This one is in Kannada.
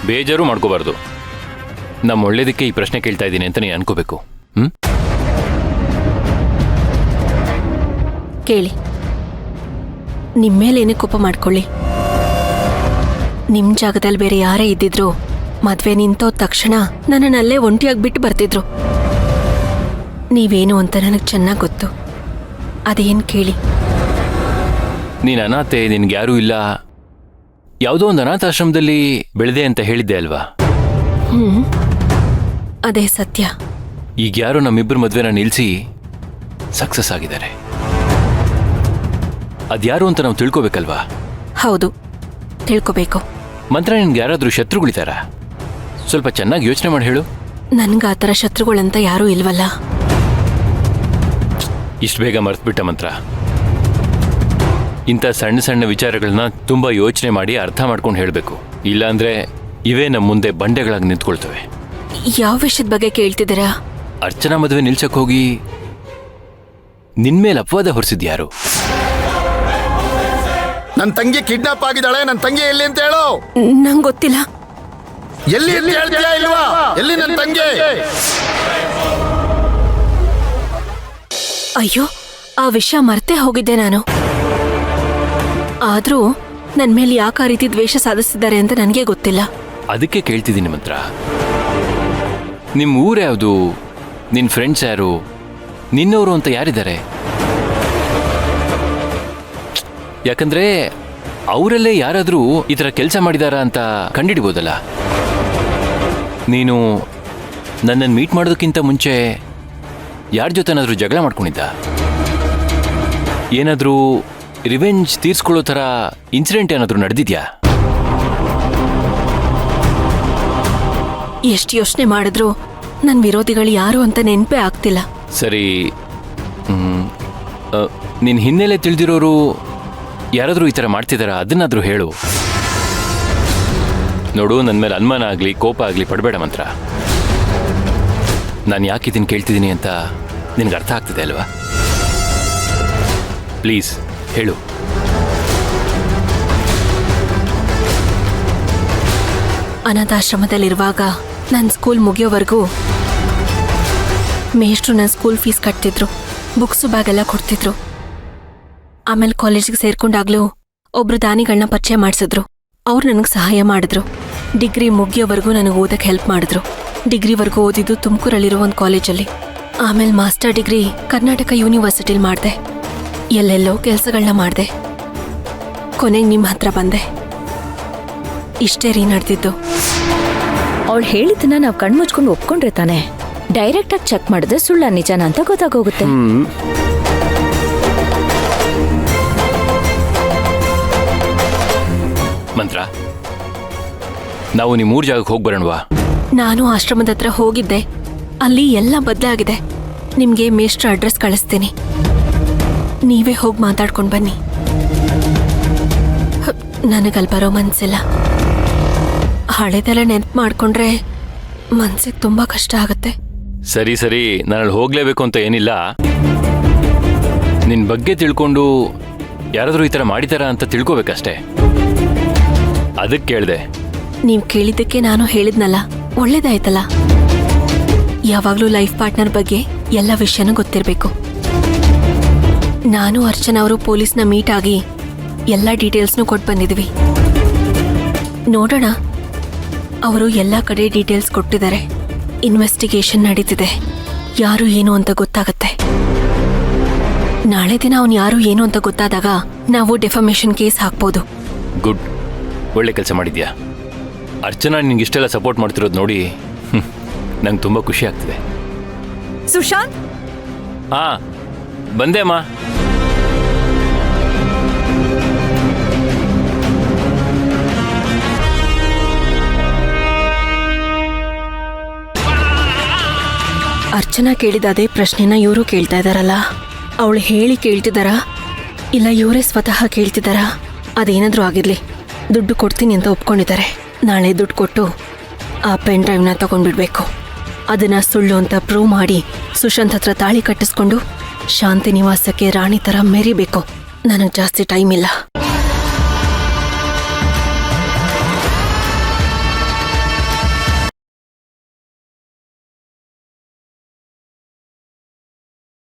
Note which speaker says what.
Speaker 1: ಬೇಜಾರು ಮಾಡ್ಕೋಬಾರ್ದು. ನಮ್ಮ ಒಳ್ಳೇದಕ್ಕೆ ಈ ಪ್ರಶ್ನೆ ಕೇಳ್ತಾ ಇದ್ದೀನಿ ಅಂತ ನೀನು ಅನ್ಕೋಬೇಕು.
Speaker 2: ಕೇಳಿ, ನಿಮ್ಮ ಮೇಲೆ ಏನೇ ಕೋಪ ಮಾಡ್ಕೊಳ್ಳಿ. ನಿಮ್ಮ ಜಾಗದಲ್ಲಿ ಬೇರೆ ಯಾರೇ ಇದ್ದಿದ್ರು ಮದ್ವೆ ನಿಂತೋದ ತಕ್ಷಣ ನನ್ನನ್ನಲ್ಲೇ ಒಂಟಿಯಾಗಿ ಬಿಟ್ಟು ಬರ್ತಿದ್ರು. ನೀವೇನು ಅಂತ ನನಗೆ ಚೆನ್ನಾಗಿ ಗೊತ್ತು. ಅದೇನು ಕೇಳಿ.
Speaker 1: ನೀನು ಅನಾಥೆ, ನಿನ್ಗೆ ಯಾರೂ ಇಲ್ಲ, ಯಾವುದೋ ಒಂದು ಅನಾಥಾಶ್ರಮದಲ್ಲಿ ಬೆಳೆದೆ ಅಂತ ಹೇಳಿದ್ದೆ ಅಲ್ವಾ?
Speaker 2: ಅದೇ ಸತ್ಯ.
Speaker 1: ಈಗ ಯಾರೋ ನಮ್ಮಿಬ್ಬರ ಮದ್ವೆನ ನಿಲ್ಲಿಸಿ ಸಕ್ಸಸ್ ಆಗಿದ್ದಾರೆ. ಅದ್ಯಾರು ಅಂತ ನಾವು ತಿಳ್ಕೊಬೇಕಲ್ವಾ?
Speaker 2: ಹೌದು, ತಿಳ್ಕೊಬೇಕು.
Speaker 1: ಮಂತ್ರ, ನಿನ್ಗೆ ಯಾರಾದರೂ ಶತ್ರುಗಳಿದ್ದಾರ? ಸ್ವಲ್ಪ ಚೆನ್ನಾಗಿ ಯೋಚನೆ ಮಾಡಿ ಹೇಳು.
Speaker 2: ನನ್ಗೆ ಆ ಥರ ಶತ್ರುಗಳಂತ ಯಾರೂ ಇಲ್ವಲ್ಲ.
Speaker 1: ಇಷ್ಟು ಬೇಗ ಮರ್ತ್ಬಿಟ್ಟ ಮಂತ್ರ. ಇಂಥ ಸಣ್ಣ ಸಣ್ಣ ವಿಚಾರಗಳನ್ನ ತುಂಬ ಯೋಚನೆ ಮಾಡಿ ಅರ್ಥ ಮಾಡ್ಕೊಂಡು ಹೇಳಬೇಕು. ಇಲ್ಲಾಂದ್ರೆ ಇವೇ ನಮ್ಮ ಮುಂದೆ ಬಂಡೆಗಳಾಗಿ ನಿಂತ್ಕೊಳ್ತವೆ.
Speaker 2: ಯಾವ ವಿಷಯದ ಬಗ್ಗೆ ಕೇಳ್ತಿದ್ದೀರಾ?
Speaker 1: ಅರ್ಚನಾ ಮದುವೆ ನಿಲ್ಸಕ್ ಹೋಗಿ ನಿನ್ಮೇಲೆ ಅಪವಾದ ಹೊರಿಸಿದ್ಯಾರು?
Speaker 3: ನನ್ನ ತಂಗಿ ಕಿಡ್ನಾಪ್ ಆಗಿದ್ದಾಳೆ. ನನ್ನ ತಂಗಿ ಎಲ್ಲಿ ಅಂತ ಹೇಳು.
Speaker 2: ನಂಗೆ ಗೊತ್ತಿಲ್ಲ.
Speaker 3: ಎಲ್ಲಿ ಅಂತ ಹೇಳ್ತೀಯಾ ಇಲ್ವಾ? ಎಲ್ಲಿ ನನ್ನ ತಂಗಿ?
Speaker 2: ಅಯ್ಯೋ, ಆ ವಿಷಯ ಮರ್ತೇ ಹೋಗಿದ್ದೆ ನಾನು. ಆದ್ರೂ ನನ್ನ ಮೇಲೆ ಯಾಕೆ ಆ ರೀತಿ ದ್ವೇಷ ಸಾಧಿಸಿದ್ದಾರೆ ಅಂತ ನನಗೆ ಗೊತ್ತಿಲ್ಲ.
Speaker 1: ಅದಕ್ಕೆ ಕೇಳ್ತಿದ್ದೀನಿ ಮಂತ್ರ. ನಿಮ್ಮ ಊರು ಯಾವುದು? ನಿನ್ನ ಫ್ರೆಂಡ್ಸ್ ಯಾರು? ನಿನ್ನವರು ಅಂತ ಯಾರಿದ್ದಾರೆ? ಯಾಕಂದ್ರೆ ಅವರಲ್ಲೇ ಯಾರಾದರೂ ಈ ಥರ ಕೆಲಸ ಮಾಡಿದಾರ ಅಂತ ಕಂಡಿಡ್ಬೋದಲ್ಲ. ನೀನು ನನ್ನನ್ನು ಮೀಟ್ ಮಾಡೋದಕ್ಕಿಂತ ಮುಂಚೆ ಯಾರ ಜೊತೆನಾದರೂ ಜಗಳ ಮಾಡ್ಕೊಂಡಿದ್ದ? ಏನಾದರೂ ರಿವೆಂಜ್ ತೀರ್ಸ್ಕೊಳ್ಳೋ ಥರ ಇನ್ಸಿಡೆಂಟ್ ಏನಾದರೂ ನಡೆದಿದ್ಯಾ?
Speaker 2: ಎಷ್ಟು ಯೋಚನೆ ಮಾಡಿದ್ರು ನನ್ನ ವಿರೋಧಿಗಳು ಯಾರು ಅಂತ ನೆನಪೇ ಆಗ್ತಿಲ್ಲ.
Speaker 1: ಸರಿ, ನಿನ್ನ ಹಿನ್ನೆಲೆ ತಿಳಿದಿರೋರು ಯಾರಾದರೂ ಈ ಥರ ಮಾಡ್ತಿದ್ದಾರಾ? ಅದನ್ನಾದರೂ ಹೇಳು. ನೋಡು, ನನ್ನ ಮೇಲೆ ಅನುಮಾನ ಆಗಲಿ ಕೋಪ ಆಗಲಿ ಪಡಬೇಡ ಮಂತ್ರ. ನಾನು ಯಾಕೆ ಇದನ್ನು ಕೇಳ್ತಿದ್ದೀನಿ ಅಂತ ನಿನಗೆ ಅರ್ಥ ಆಗ್ತಿದೆ ಅಲ್ವಾ? ಪ್ಲೀಸ್ ಹೇಳು.
Speaker 2: ಅನಾಥಾಶ್ರಮದಲ್ಲಿರುವಾಗ ನನ್ನ ಸ್ಕೂಲ್ ಮುಗಿಯೋವರೆಗೂ ಮೇಷ್ಟ್ರು ನನ್ನ ಸ್ಕೂಲ್ ಫೀಸ್ ಕಟ್ತಿದ್ರು, ಬುಕ್ಸು ಬ್ಯಾಗ್ ಎಲ್ಲ ಕೊಡ್ತಿದ್ರು. ಆಮೇಲೆ ಕಾಲೇಜಿಗೆ ಸೇರ್ಕೊಂಡಾಗ್ಲೂ ಒಬ್ರು ದಾನಿಗಳನ್ನ ಪರಿಚಯ ಮಾಡಿಸಿದ್ರು. ಅವ್ರು ನನಗೆ ಸಹಾಯ ಮಾಡಿದ್ರು. ಡಿಗ್ರಿ ಮುಗಿಯೋವರೆಗೂ ನನಗೆ ಓದಕ್ಕೆ ಹೆಲ್ಪ್ ಮಾಡಿದ್ರು. ಡಿಗ್ರಿವರೆಗೂ ಓದಿದ್ದು ತುಮಕೂರಲ್ಲಿರೋ ಒಂದು ಕಾಲೇಜಲ್ಲಿ. ಆಮೇಲೆ ಮಾಸ್ಟರ್ ಡಿಗ್ರಿ ಕರ್ನಾಟಕ ಯೂನಿವರ್ಸಿಟಿಲಿ ಮಾಡಿದೆ. ಎಲ್ಲೆಲ್ಲೋ ಕೆಲಸಗಳನ್ನ ಮಾಡಿದೆ. ಕೊನೆಗೆ ನಿಮ್ಮ ಹತ್ರ ಬಂದೆ. ಇಷ್ಟೇ ರೀ ನಡೆದಿದ್ದು.
Speaker 4: ಅವಳು ಹೇಳಿದ್ದನ್ನ ನಾವು ಕಣ್ಮುಚ್ಕೊಂಡು ಒಪ್ಕೊಂಡ್ರೆ ತಾನೆ ಡೈರೆಕ್ಟ್ ಆಗಿ ಚೆಕ್ ಮಾಡಿದ್ರೆ ಸುಳ್ಳ ನಿಜಾನ ಅಂತ ಗೊತ್ತಾಗೋಗುತ್ತೆ.
Speaker 1: ಮಂತ್ರ, ನಾವು ನಿಮ್ಮ ಊರ್ ಜಾಗಕ್ಕೆ ಹೋಗಿ ಬರೋಣವಾ?
Speaker 2: ನಾನು ಆಶ್ರಮದ ಹತ್ರ ಹೋಗಿದ್ದೆ. ಅಲ್ಲಿ ಎಲ್ಲ ಬದಲಾಗಿದೆ. ನಿಮಗೆ ಮೇಷ್ಟ್ರ ಅಡ್ರೆಸ್ ಕಳಿಸ್ತೀನಿ. ನೀವೇ ಹೋಗಿ ಮಾತಾಡ್ಕೊಂಡು ಬನ್ನಿ. ನನಗಲ್ಲಿ ಬರೋ ಮನಸ್ಸಿಲ್ಲ. ಹಳೆದೆಲ್ಲ ನೆನ್ಪು ಮಾಡ್ಕೊಂಡ್ರೆ ಮನ್ಸಿಗೆ ತುಂಬ ಕಷ್ಟ ಆಗುತ್ತೆ.
Speaker 1: ಸರಿ ಸರಿ, ನಾನು ಹೋಗ್ಲೇಬೇಕು ಅಂತ ಏನಿಲ್ಲ. ನಿನ್ನ ಬಗ್ಗೆ ತಿಳ್ಕೊಂಡು ಯಾರಾದರೂ ಈ ಥರ ಮಾಡಿದಾರ ಅಂತ ತಿಳ್ಕೊಬೇಕಷ್ಟೇ. ಅದಕ್ಕೆ ಕೇಳಿದೆ.
Speaker 2: ನೀವು ಕೇಳಿದ್ದಕ್ಕೆ ನಾನು ಹೇಳಿದ್ನಲ್ಲ, ಒಳ್ಳೇದಾಯ್ತಲ್ಲ. ಯಾವಾಗಲೂ ಲೈಫ್ ಪಾರ್ಟ್ನರ್ ಬಗ್ಗೆ ಎಲ್ಲ ವಿಷಯನೂ ಗೊತ್ತಿರಬೇಕು. ನಾನು ಅರ್ಚನಾ ಅವರು ಪೊಲೀಸ್ನ ಮೀಟ್ ಆಗಿ ಎಲ್ಲ ಡೀಟೇಲ್ಸ್ನೂ ಕೊಟ್ಟು ಬಂದಿದ್ವಿ. ನೋಡೋಣ, ಅವರು ಎಲ್ಲ ಕಡೆ ಡೀಟೇಲ್ಸ್ ಕೊಟ್ಟಿದ್ದಾರೆ. ಇನ್ವೆಸ್ಟಿಗೇಷನ್ ನಡೀತಿದೆ. ಯಾರು ಏನು ಅಂತ ಗೊತ್ತಾಗತ್ತೆ. ನಾಳೆ ದಿನ ಅವನು ಯಾರು ಏನು ಅಂತ ಗೊತ್ತಾದಾಗ ನಾವು ಡೆಫಮೇಷನ್ ಕೇಸ್ ಹಾಕ್ಬೋದು.
Speaker 1: ಗುಡ್, ಒಳ್ಳೆ ಕೆಲಸ ಮಾಡಿದ್ಯಾ. ಅರ್ಚನಾ ನಿಂಗೆ ಇಷ್ಟೆಲ್ಲ ಸಪೋರ್ಟ್ ಮಾಡ್ತಿರೋದು ನೋಡಿ ನಂಗೆ ತುಂಬ ಖುಷಿ ಆಗ್ತಿದೆ.
Speaker 4: ಸುಶಾಂತ್,
Speaker 1: ಹಾ ಬಂದೆ ಅಮ್ಮ.
Speaker 2: ಅರ್ಚನಾ ಕೇಳಿದ ಅದೇ ಪ್ರಶ್ನೆನ ಇವರು ಕೇಳ್ತಾ ಇದ್ದಾರಲ್ಲ. ಅವಳು ಹೇಳಿ ಕೇಳ್ತಿದ್ದಾರಾ ಇಲ್ಲ ಇವರೇ ಸ್ವತಃ ಕೇಳ್ತಿದ್ದಾರಾ? ಅದೇನಾದ್ರೂ ಆಗಿರ್ಲಿ, ದುಡ್ಡು ಕೊಡ್ತೀನಿ ಅಂತ ಒಪ್ಕೊಂಡಿದ್ದಾರೆ. ನಾಳೆ ದುಡ್ಡು ಕೊಟ್ಟು ಆ ಪೆನ್ ಡ್ರೈವ್ನ ತಗೊಂಡ್ಬಿಡ್ಬೇಕು. ಅದನ್ನ ಸುಳ್ಳು ಅಂತ ಪ್ರೂವ್ ಮಾಡಿ ಸುಶಾಂತ್ ಹತ್ರ ತಾಳಿ ಕಟ್ಟಿಸ್ಕೊಂಡು ಶಾಂತಿ ನಿವಾಸಕ್ಕೆ ರಾಣಿ ಥರ ಮೆರಿಬೇಕು. ನನಗೆ ಜಾಸ್ತಿ ಟೈಮ್ ಇಲ್ಲ.